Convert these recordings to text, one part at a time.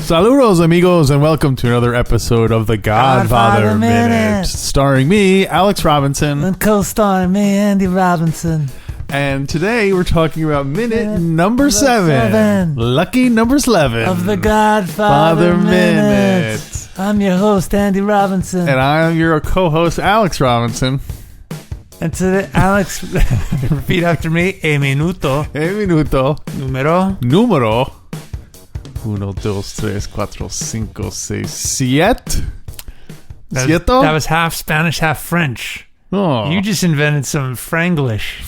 Saludos, amigos, and welcome to another episode of the Godfather Minute, starring me, Alex Robinson, and co-starring me, Andy Robinson. And today we're talking about minute number 7, lucky number 11 of the Godfather Minute. I'm your host, Andy Robinson, and I'm your co-host, Alex Robinson. And today, Alex, repeat after me: e minuto, numero. 1, 2, 3, 4, 5, 6, 7. That was half Spanish, half French. Oh. You just invented some Franglish.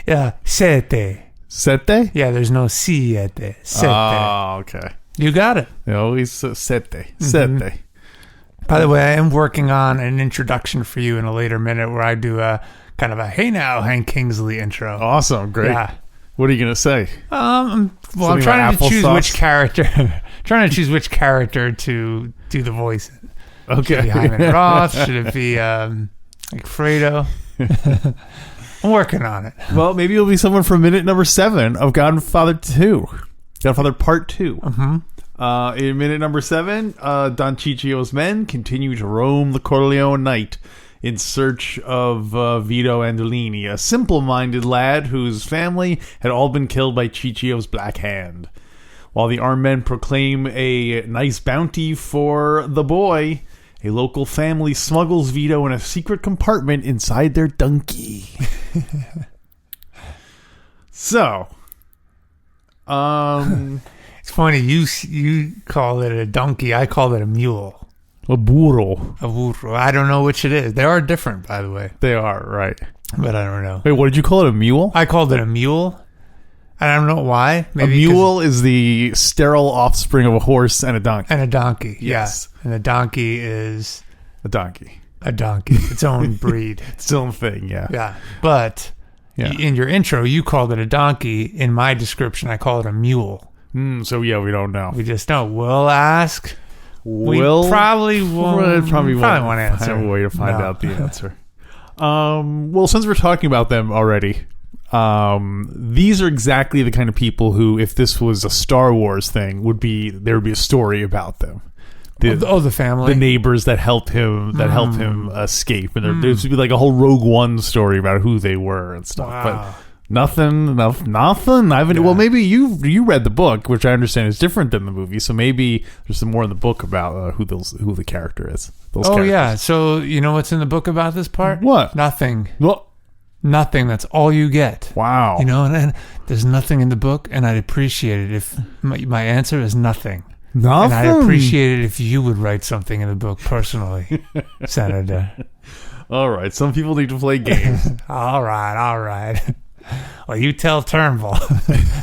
Yeah, sete. Sete? Yeah, there's no siete. Sete. Oh, okay. You got it. Always sete. Mm-hmm. Sete. By the way, I am working on an introduction for you in a later minute where I do a kind of a "Hey Now, Hank Kingsley" intro. Awesome. Great. Yeah. What are you gonna say? I'm trying to choose which character. To do the voice. Okay. Should it be Hyman Roth? Should it be like Fredo? I'm working on it. Well, maybe it'll be someone from minute number 7 of Godfather Part II. Mm-hmm. In minute number 7, Don Ciccio's men continue to roam the Corleone night in search of Vito Andolini, a simple-minded lad whose family had all been killed by Ciccio's Black Hand. While the armed men proclaim a nice bounty for the boy, a local family smuggles Vito in a secret compartment inside their donkey. So, it's funny, you call it a donkey, I call it a mule. A burro. I don't know which it is. They are different, by the way. They are, right. But I don't know. Wait, what did you call it? A mule? I called it a mule. I don't know why. Maybe a mule is the sterile offspring of a horse and a donkey. And a donkey, yes. Yeah. And a donkey is... A donkey. Its own breed. Its own thing, yeah. Yeah. But in your intro, you called it a donkey. In my description, I call it a mule. So, yeah, we don't know. We just don't. We'll ask... We probably won't answer. Have a way to find out the answer. Well, since we're talking about them already, these are exactly the kind of people who, if this was a Star Wars thing, there would be a story about them. The family, the neighbors that helped him escape, and there would be like a whole Rogue One story about who they were and stuff. Wow. But nothing. I haven't. Yeah. Well, maybe you read the book, which I understand is different than the movie. So maybe there's some more in the book about who the character is. Yeah. So you know what's in the book about this part? What? Nothing. What? Nothing. That's all you get. Wow. You know, and there's nothing in the book, and I'd appreciate it if my answer is nothing. Nothing. And I'd appreciate it if you would write something in the book personally, Senator. All right. Some people need to play games. All right. Well, you tell Turnbull.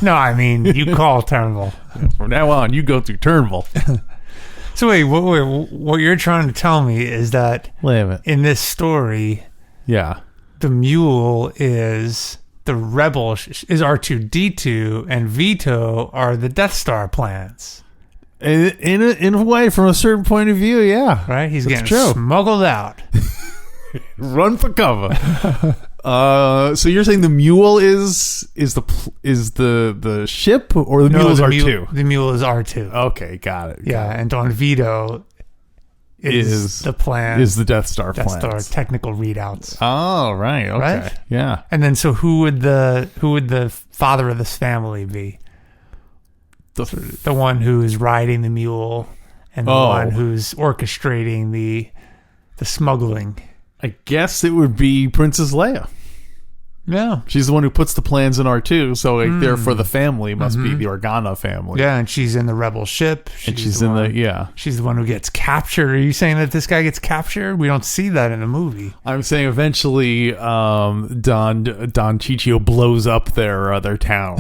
No, I mean, you call Turnbull. From now on, you go through Turnbull. So wait, what you're trying to tell me is that in this story, the mule is the rebel, is R2-D2, and Vito are the Death Star plans. In a way, from a certain point of view, yeah. Right? He's getting smuggled out. Run for cover. So you're saying the mule is the ship, or the mule is R2? The mule is R2. Okay, got it. And Don Vito is the plan. Is the Death Star plan. Death Star technical readouts. Oh, right. Okay. Right? Yeah. And then so who would the father of this family be? The one who is riding the mule and the one who's orchestrating the smuggling. I guess it would be Princess Leia. Yeah. She's the one who puts the plans in R2, so therefore the family must be the Organa family. Yeah, and she's in the rebel ship. She's the one who gets captured. Are you saying that this guy gets captured? We don't see that in the movie. I'm saying eventually Don Ciccio blows up their town.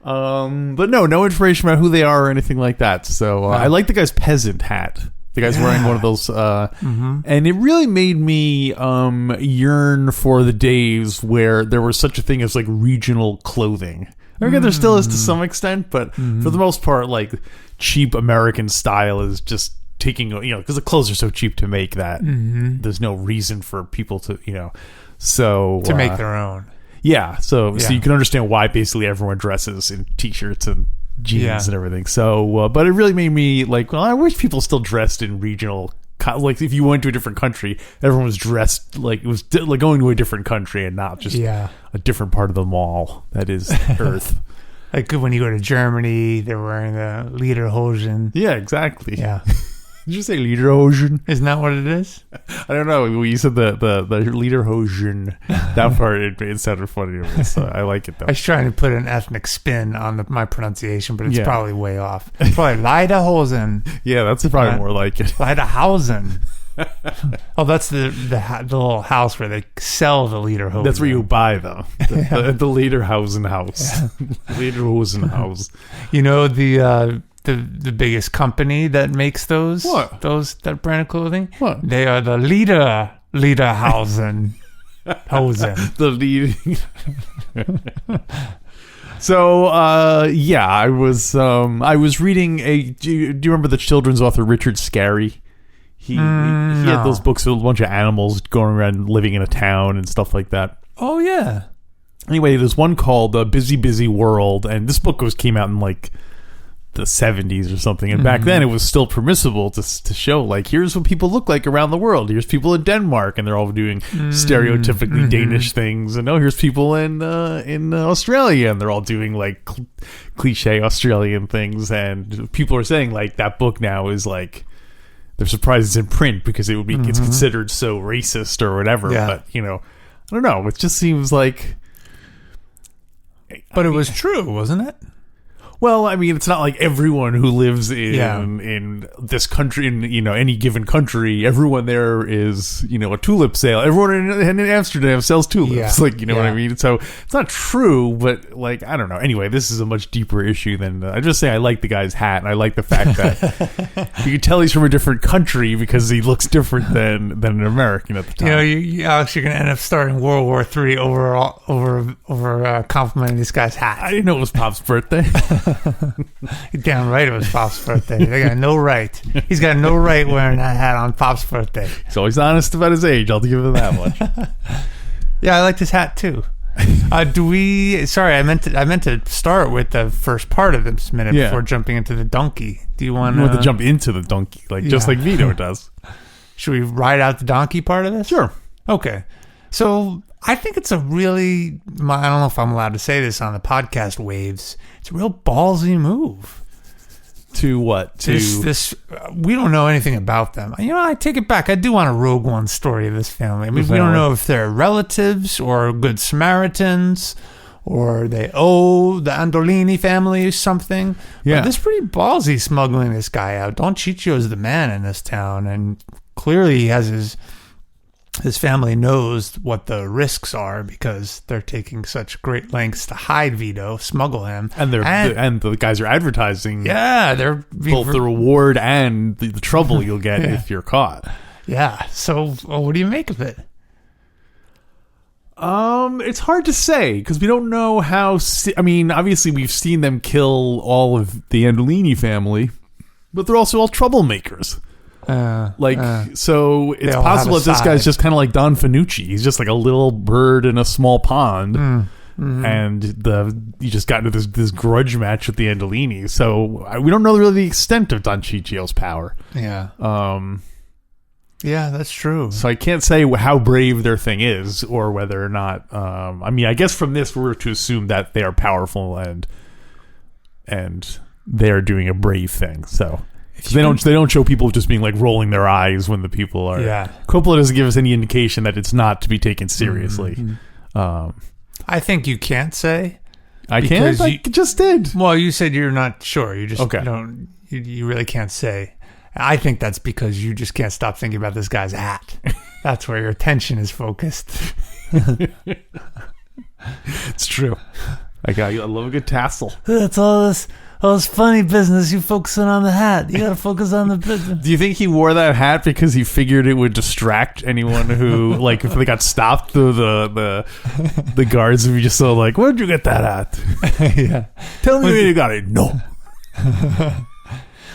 But no information about who they are or anything like that. So I like the guy's peasant hat. The guy's wearing one of those, and it really made me yearn for the days where there was such a thing as like regional clothing. Again, there still is to some extent, but for the most part, like cheap American style is just taking, because the clothes are so cheap to make that there's no reason for people to, to make their own. Yeah, so you can understand why basically everyone dresses in t-shirts and jeans and everything. So, but it really made me like, well, I wish people still dressed in regional. Like if you went to a different country, everyone was dressed like it was like going to a different country and not just a different part of the mall that is Earth. Like when you go to Germany, they're wearing the lederhosen. Yeah, exactly. Yeah. Did you say lederhosen? Isn't that what it is? I don't know. When you said the lederhosen, that part, it sounded funny to me. So I like it though. I was trying to put an ethnic spin on my pronunciation, but it's probably way off. It's probably lederhosen. Yeah, that's probably more like it. Lederhausen. Oh, that's the little house where they sell the lederhosen. That's where you buy them. The lederhosen house. Lederhosen house. You know the biggest company that makes those? What? That brand of clothing? What? They are the Lederhausen. The leading. So, I was reading do you remember the children's author Richard Scarry? He had those books with a bunch of animals going around living in a town and stuff like that. Oh, yeah. Anyway, there's one called Busy, Busy World, and this book came out in like the 70s or something, and back then it was still permissible to show like, here's what people look like around the world. Here's people in Denmark and they're all doing stereotypically Danish things, and here's people in Australia and they're all doing like cliche Australian things, and people are saying like that book now is like, they're surprised it's in print because it would be it's considered so racist or whatever. But I don't know, it just seems like, but it was true, wasn't it? Well, I mean, it's not like everyone who lives in this country, in any given country, everyone there is a tulip sale. Everyone in Amsterdam sells tulips, what I mean. So it's not true, but like, I don't know. Anyway, this is a much deeper issue than I just say. I like the guy's hat, and I like the fact that you can tell he's from a different country because he looks different than an American at the time. Alex, you're gonna end up starting World War III over complimenting this guy's hat. I didn't know it was Pop's birthday. You're damn right it was Pop's birthday. They got no right. He's got no right wearing that hat on Pop's birthday. He's always honest about his age. I'll give him that much. Yeah, I like this hat too. Sorry, I meant to start with the first part of this minute before jumping into the donkey. Do you want to jump into the donkey, just like Vito does? Should we ride out the donkey part of this? Sure. Okay. So I think it's a really, I don't know if I'm allowed to say this on the podcast waves, it's a real ballsy move. To what? This we don't know anything about them. I take it back. I do want a Rogue One story of this family. I mean, we don't know if they're relatives or good Samaritans or they owe the Andolini family something. Yeah. But this is pretty ballsy smuggling this guy out. Don Ciccio is the man in this town, and clearly he has his family knows what the risks are because they're taking such great lengths to hide Vito, smuggle him, and the guys are advertising. Yeah, they're both the reward and the trouble you'll get if you're caught. Yeah. So, what do you make of it? It's hard to say because we don't know how. Obviously, we've seen them kill all of the Andolini family, but they're also all troublemakers. So it's possible that this guy's just kind of like Don Fanucci. He's just like a little bird in a small pond, and you just got into this grudge match with the Andolini. So we don't know really the extent of Don Ciccio's power. Yeah. Yeah, that's true. So I can't say how brave their thing is, or whether or not. I guess from this we're to assume that they are powerful and they are doing a brave thing. So. They don't show people just being like rolling their eyes when the people are. Yeah. Coppola doesn't give us any indication that it's not to be taken seriously. I think you can't say. I can't. I just did. Well, you said you're not sure. You just okay. don't. You really can't say. I think that's because you just can't stop thinking about this guy's hat. That's where your attention is focused. It's true. I love a good tassel. That's all this funny business. You focusing on the hat. You got to focus on the business. Do you think he wore that hat because he figured it would distract anyone who, like, if they got stopped through the guards would be just so like, where'd you get that hat? Yeah. Tell me where you got it. No.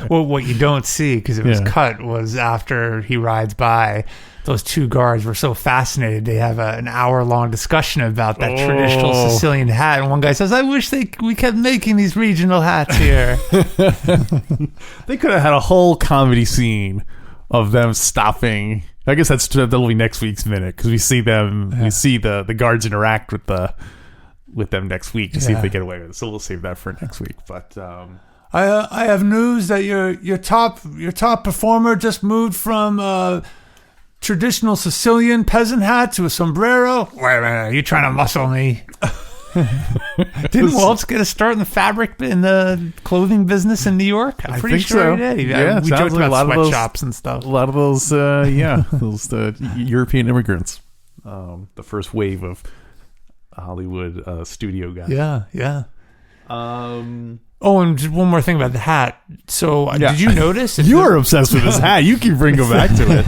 Well, what you don't see, because it was cut, was after he rides by, those two guards were so fascinated. They have an hour-long discussion about that traditional Sicilian hat. And one guy says, I wish we kept making these regional hats here. They could have had a whole comedy scene of them stopping. I guess that'll be next week's minute, because we see them, we see the guards interact with them next week to see if they get away with it. So we'll save that for next week. But I have news that your top performer just moved from traditional Sicilian peasant hat to a sombrero. Wait a minute, are you trying to muscle me? Didn't Waltz get a start in the clothing business in New York? I'm pretty sure so. he did. Yeah, we joked about sweatshops and stuff. A lot of those, those European immigrants. The first wave of Hollywood studio guys. Yeah. Oh, and just one more thing about the hat. So, did you notice? You're obsessed with his hat. You keep bringing back to it.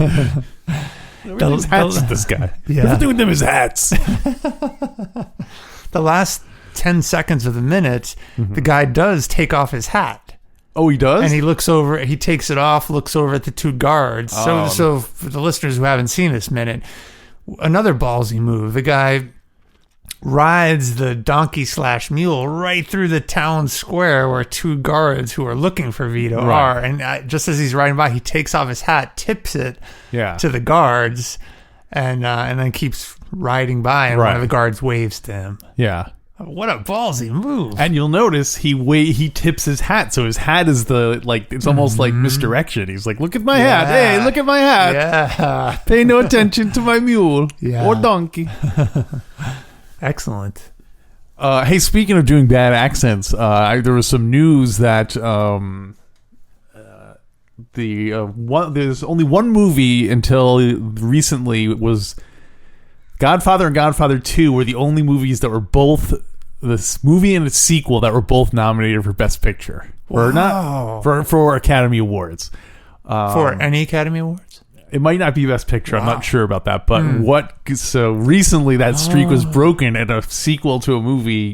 Everything's hats with this guy. Yeah. Everything with them is hats. The last 10 seconds of the minute, the guy does take off his hat. Oh, he does? And he looks over, he takes it off, looks over at the two guards. So for the listeners who haven't seen this minute, another ballsy move. The guy rides the donkey/mule right through the town square where two guards who are looking for Vito are. And just as he's riding by, he takes off his hat, tips it to the guards, and then keeps riding by, and one of the guards waves to him. Yeah. What a ballsy move. And you'll notice he tips his hat, so his hat is it's almost like misdirection. He's like, look at my hat. Hey, look at my hat. Yeah. Pay no attention to my mule or donkey. Excellent. Hey, speaking of doing bad accents, there was some news that there's only one movie until recently was Godfather and Godfather II were the only movies that were both this movie and its sequel that were both nominated for Best Picture or not for Academy Awards. For any Academy Awards? It might not be Best Picture. I'm not sure about that. But so recently that streak was broken, and a sequel to a movie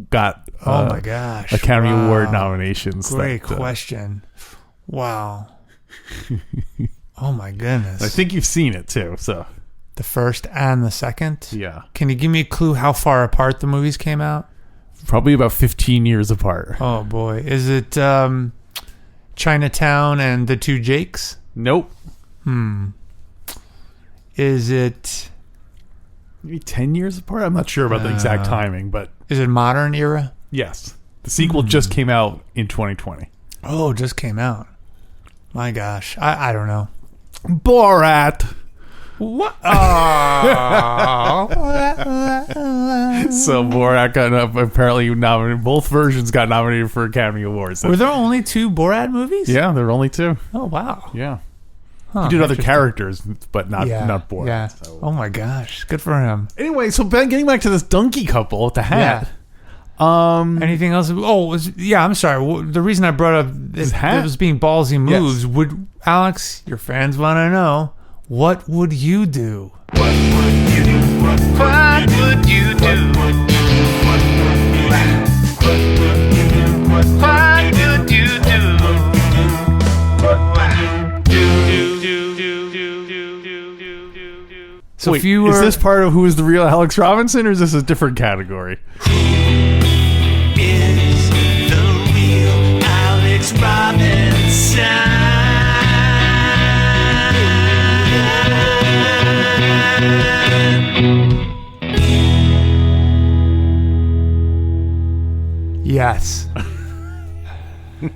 got my gosh, Academy Award nominations. Great question. Wow. Oh my goodness. I think you've seen it too. So the first and the second. Yeah. Can you give me a clue how far apart the movies came out? Probably about 15 years apart. Oh boy. Is it Chinatown and the Two Jakes? Nope. Is it maybe 10 years apart? I'm not sure about the exact timing, but is it modern era? Yes. The sequel just came out in 2020. Oh, just came out. My gosh. I don't know. Borat. What? Oh. So Borat got apparently nominated. Both versions got nominated for Academy Awards. Were there only two Borat movies? Yeah, there were only two. Oh, wow. Yeah. He did other characters, but not Borat. Yeah. So. Oh my gosh, good for him. Anyway, so Ben, getting back to this donkey couple with the hat. Yeah. Anything else? Oh, I'm sorry. The reason I brought up this hat, it was being ballsy moves. Yes. Would Alex, your fans want to know, what would you do? What would you do? What would you do? What would you do? So wait, is this part of Who is the Real Alex Robinson, or is this a different category? Who is the real Alex Robinson? Yes.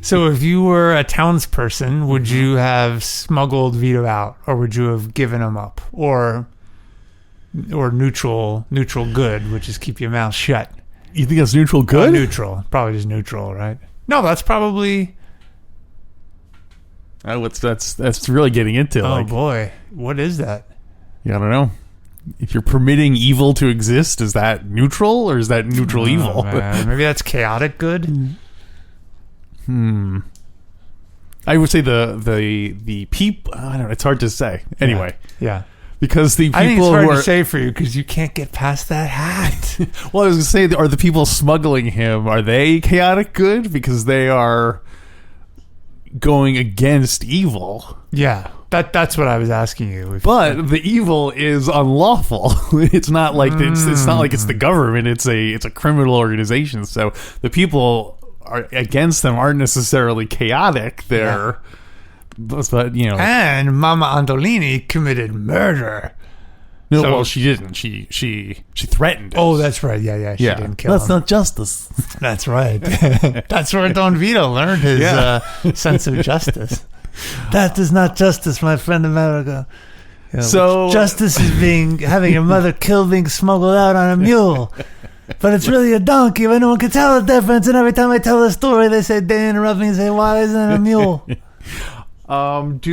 So if you were a townsperson, would you have smuggled Vito out, or would you have given him up, or neutral good, which is keep your mouth shut? You think that's neutral good? Neutral, probably just neutral, right? No, that's probably. That's really getting into. Oh boy, what is that? Yeah, I don't know. If you're permitting evil to exist, is that neutral or is that neutral evil? Man. Maybe that's chaotic good. I would say the people. I don't know. It's hard to say. Anyway, yeah. Because the people I think it's hard who are, to say for you because you can't get past that hat. well, I was going to say, are the people smuggling him? Are they chaotic good because they are going against evil? Yeah, that's what I was asking you. But the evil is unlawful. It's not like it's not like it's the government. It's a criminal organization. So the people are against them aren't necessarily chaotic. They're but you know, and Mama Andolini committed murder. No, well, she didn't. She threatened us. Oh, that's right. Yeah. She didn't kill him. That's not justice. That's right. That's where Don Vito learned his sense of justice. That is not justice, my friend America. You know, so justice is having your mother killed being smuggled out on a mule. But it's really a donkey. But no one can tell the difference. And every time I tell the story, they interrupt me and say, "Why isn't it a mule?" And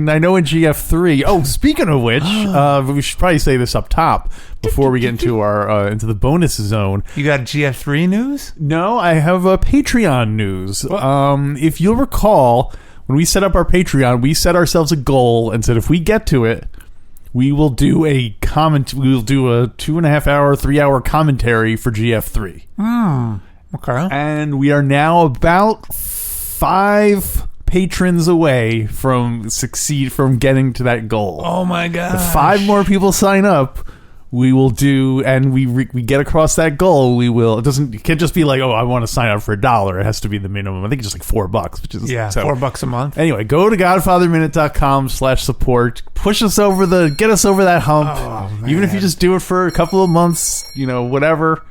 I know in GF3. Oh, speaking of which, we should probably say this up top before we get into our into the bonus zone. You got GF3 news? No, I have a Patreon news. If you'll recall, when we set up our Patreon, we set ourselves a goal and said if we get to it, we will do a 2.5 hour, 3 hour commentary for GF3. Okay. And we are now about 5 patrons away from getting to that goal. Oh my god! If 5 more people sign up, we will do, and we get across that goal. We will. It can't just be like, oh, I want to sign up for $1. It has to be the minimum. I think it's just like $4, which is $4 a month. Anyway, go to godfatherminute.com/support. Push us over get us over that hump. Oh, even if you just do it for a couple of months, whatever.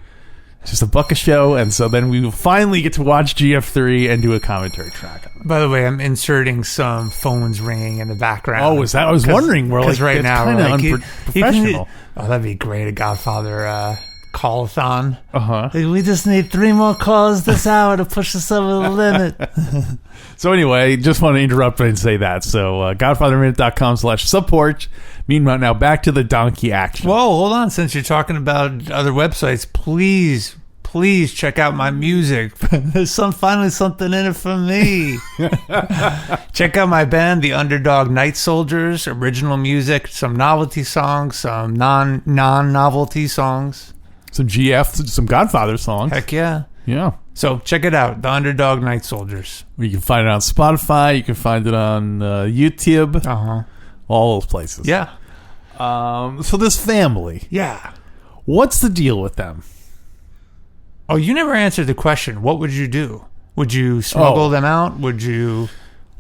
Just $1 a show, and so then we will finally get to watch GF3 and do a commentary track on it. By the way, I'm inserting some phones ringing in the background. Oh, is that? I was wondering. We're like, right now, kind of unprofessional. Oh, that'd be great. A Godfather call-a-thon. We just need 3 more calls this hour to push us over the limit. So anyway, just want to interrupt and say that. So godfatherminute.com/support. Meanwhile, now back to the donkey action. Whoa, hold on. Since you're talking about other websites, please check out my music. There's finally something in it for me. Check out my band, the Underdog Night Soldiers. Original music, some novelty songs, some non-novelty songs. Some GF, some Godfather songs. Heck yeah. Yeah. So check it out, the Underdog Night Soldiers. You can find it on Spotify. You can find it on YouTube. All those places. Yeah. So this family. Yeah. What's the deal with them? Oh, you never answered the question. What would you do? Would you smuggle them out? Would you...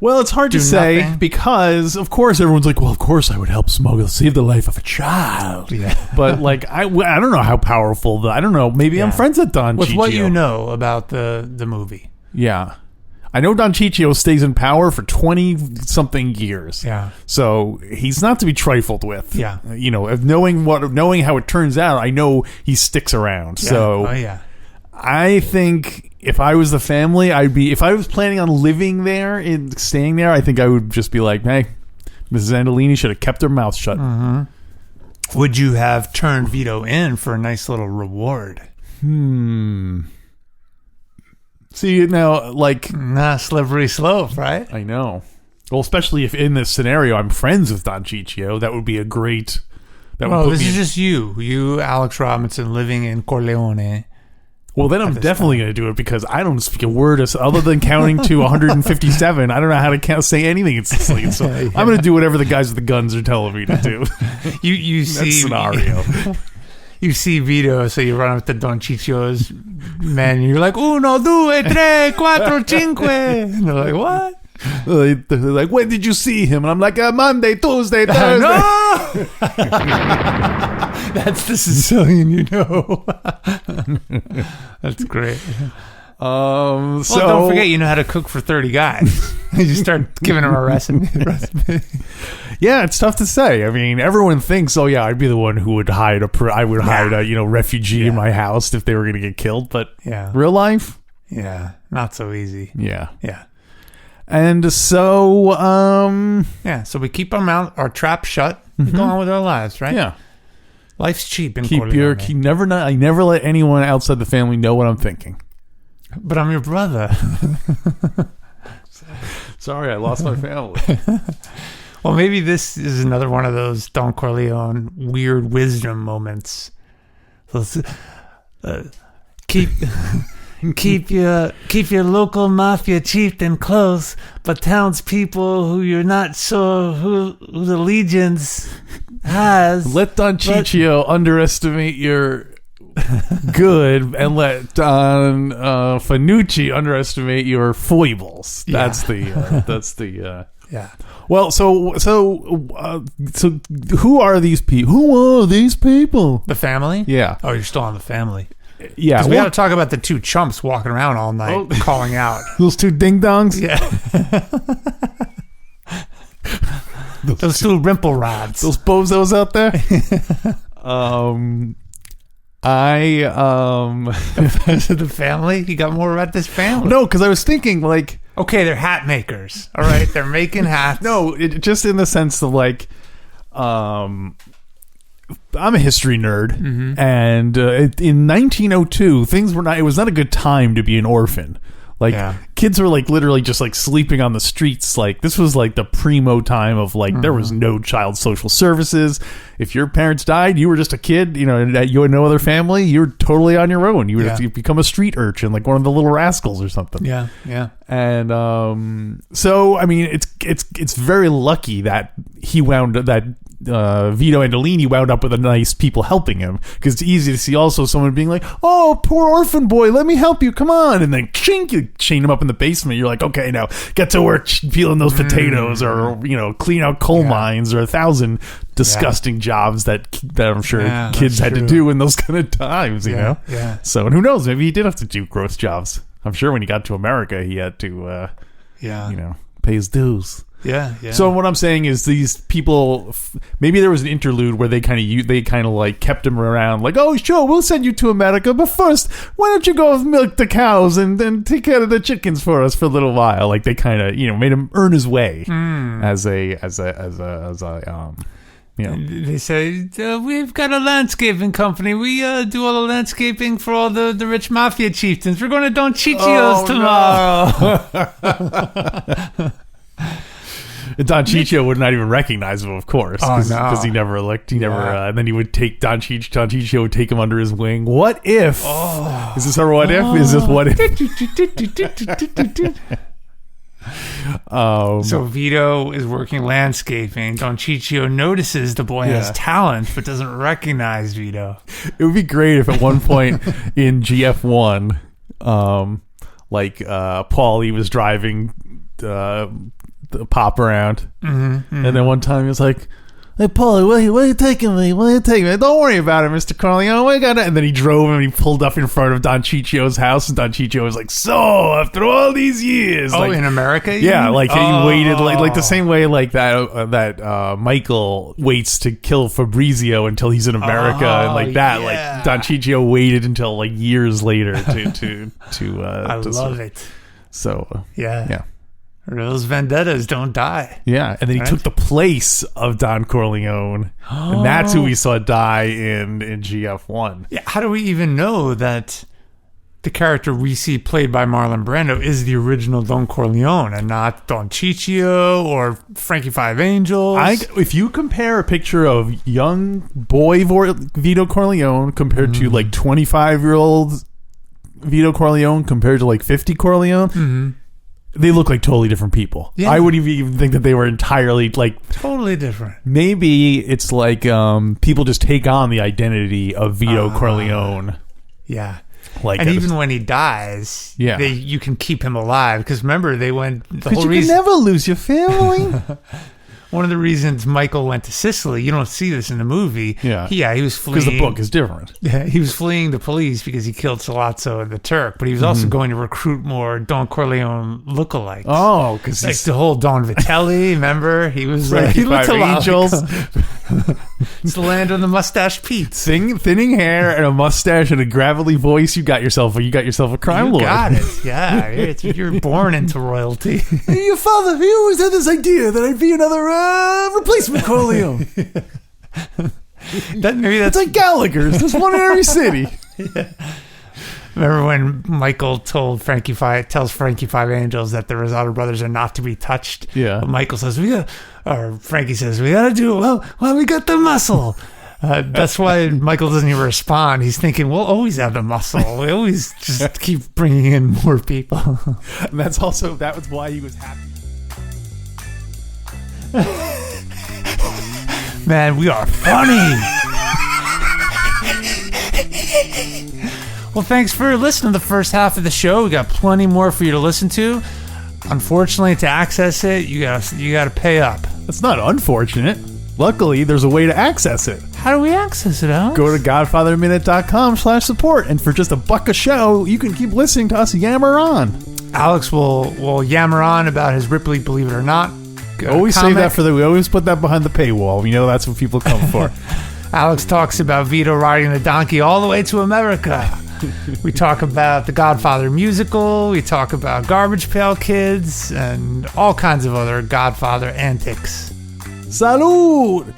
Well, it's hard to say because, of course, everyone's like, well, of course I would help save the life of a child. Yeah. But, like, I don't know how powerful I don't know. Maybe I'm friends with Don Ciccio. With what you know about the movie. Yeah. I know Don Ciccio stays in power for 20-something years. Yeah. So he's not to be trifled with. Yeah. Knowing how it turns out, I know he sticks around. Yeah. So I think if I was the family, if I was planning on living there and staying there, I think I would just be like, hey, Mrs. Andolini should have kept her mouth shut. Mm-hmm. Would you have turned Vito in for a nice little reward? See, now, like... slippery slope, right? I know. Well, especially if in this scenario I'm friends with Don Ciccio, that would be a great... This is just you, Alex Robinson, living in Corleone. Well, then I'm definitely going to do it because I don't speak a word other than counting to 157. I don't know how to say anything in Sicilian, so I'm going to do whatever the guys with the guns are telling me to do. You see... scenario. You see Vito, so you run up to Don Ciccio's men, and you're like, 1, 2, 3, 4, 5. And they're like, what? They're like, when did you see him? And I'm like, Monday, Tuesday, Thursday. No! That's the Sicilian you know. That's great. So don't forget, you know how to cook for 30 guys. You just start giving them a recipe. Yeah, it's tough to say. I mean, everyone thinks, oh yeah, I'd be the one who would hide a refugee in my house if they were going to get killed. But real life, not so easy. Yeah. And so, so we keep our trap shut and go on with our lives, right? Yeah. Life's cheap in I never let anyone outside the family know what I'm thinking. But I'm your brother. Sorry, I lost my family. Well, maybe this is another one of those Don Corleone weird wisdom moments. Keep your local mafia chieftain close, but townspeople who you're not sure whose allegiance has. Let Don Ciccio underestimate your good, and let Don Fanucci underestimate your foibles. That's the. Yeah. Well, so who are these people? Who are these people? The family? Yeah. Oh, you're still on the family. Yeah. Because we got to talk about the two chumps walking around all night calling out. Those two ding-dongs? Yeah. Those two rimple rods. Those bozos out there? The family? You got more about this family? No, because I was thinking, like... Okay, they're hat makers. All right, they're making hats. No, just in the sense of, like... I'm a history nerd, and in 1902, it was not a good time to be an orphan. Like, kids were, like, literally just, like, sleeping on the streets. Like, this was, like, the primo time of, like, there was no child social services. If your parents died, you were just a kid, you know, and you had no other family, you were totally on your own. You would have to become a street urchin, like one of the Little Rascals or something. Yeah, yeah. And so, I mean, it's very lucky that Vito Andolini wound up with a nice people helping him, because it's easy to see also someone being like, oh, poor orphan boy, let me help you, come on, and then chink, you chain him up in the basement. You're like, okay, now get to work peeling those potatoes, or, you know, clean out coal mines, or 1,000 disgusting jobs that I'm sure kids had to do in those kind of times, you know. So, and who knows, maybe he did have to do gross jobs. I'm sure when he got to America, he had to you know, pay his dues. Yeah. So what I'm saying is, these people, maybe there was an interlude where they kind of like kept him around, like, oh sure, we'll send you to America, but first, why don't you go milk the cows and then take care of the chickens for us for a little while? Like, they kind of, you know, made him earn his way as a you know. They say, we've got a landscaping company. We do all the landscaping for all the rich mafia chieftains. We're going to Don Ciccio's tomorrow. No. Don Ciccio would not even recognize him, of course, because he never looked. And then he would take Don Ciccio would take him under his wing. What if? Is this our what if? Is this what if? So Vito is working landscaping. Don Ciccio notices the boy has talent, but doesn't recognize Vito. It would be great if at one point in GF1, Paulie was driving the pop around, and then one time he was like, hey Paulie, where are you taking me? Don't worry about it, Mr. Corleone, we got it. And then he drove and he pulled up in front of Don Ciccio's house, and Don Ciccio was like, so after all these years, in America, he waited like the same way like that Michael waits to kill Fabrizio until he's in America, and like Don Ciccio waited until like years later to I love it. So yeah. Those vendettas don't die. Yeah, and then he took the place of Don Corleone, and that's who we saw die in GF1. Yeah, how do we even know that the character we see played by Marlon Brando is the original Don Corleone and not Don Ciccio or Frankie Five Angels? If you compare a picture of young boy Vito Corleone compared to like 25-year-old Vito Corleone compared to like 50 Corleone, they look like totally different people. Yeah. I wouldn't even think that they were entirely like totally different. Maybe it's like people just take on the identity of Vito Corleone. Yeah. And even when he dies, you can keep him alive, because remember the whole reason you can never lose your family. One of the reasons Michael went to Sicily, you don't see this in the movie. He was fleeing. Because the book is different. Yeah, he was fleeing the police because he killed Sollozzo the Turk, but he was also going to recruit more Don Corleone lookalikes. Oh, because like the whole Don Vitelli, remember? He was he looked a lot Angels. It's the land of the mustache Pete's. Thinning hair and a mustache and a gravelly voice. You got yourself a crime lord. You got it. Yeah, you're born into royalty. Your father, he always had this idea that I'd be another replacement Corleone. It's like Gallagher's. There's one in every city. Yeah. Remember when Michael tells Frankie Five Angels that the Rosado brothers are not to be touched? Yeah. But Michael says, Frankie says, we got to do it. Well, we got the muscle. That's why Michael doesn't even respond. He's thinking, we'll always have the muscle. We always just keep bringing in more people. And that was why he was happy. Man, we are funny. Well, thanks for listening to the first half of the show. We got plenty more for you to listen to. Unfortunately, to access it, you got to pay up. That's not unfortunate. Luckily, there's a way to access it. How do we access it, Alex? Go to godfatherminute.com/support, and for just $1 a show, you can keep listening to us yammer on. Alex will yammer on about his Ripley Believe It or Not. Always save that we always put that behind the paywall. We know that's what people come for. Alex talks about Vito riding the donkey all the way to America. We talk about the Godfather musical. We talk about Garbage Pail Kids and all kinds of other Godfather antics. Salud!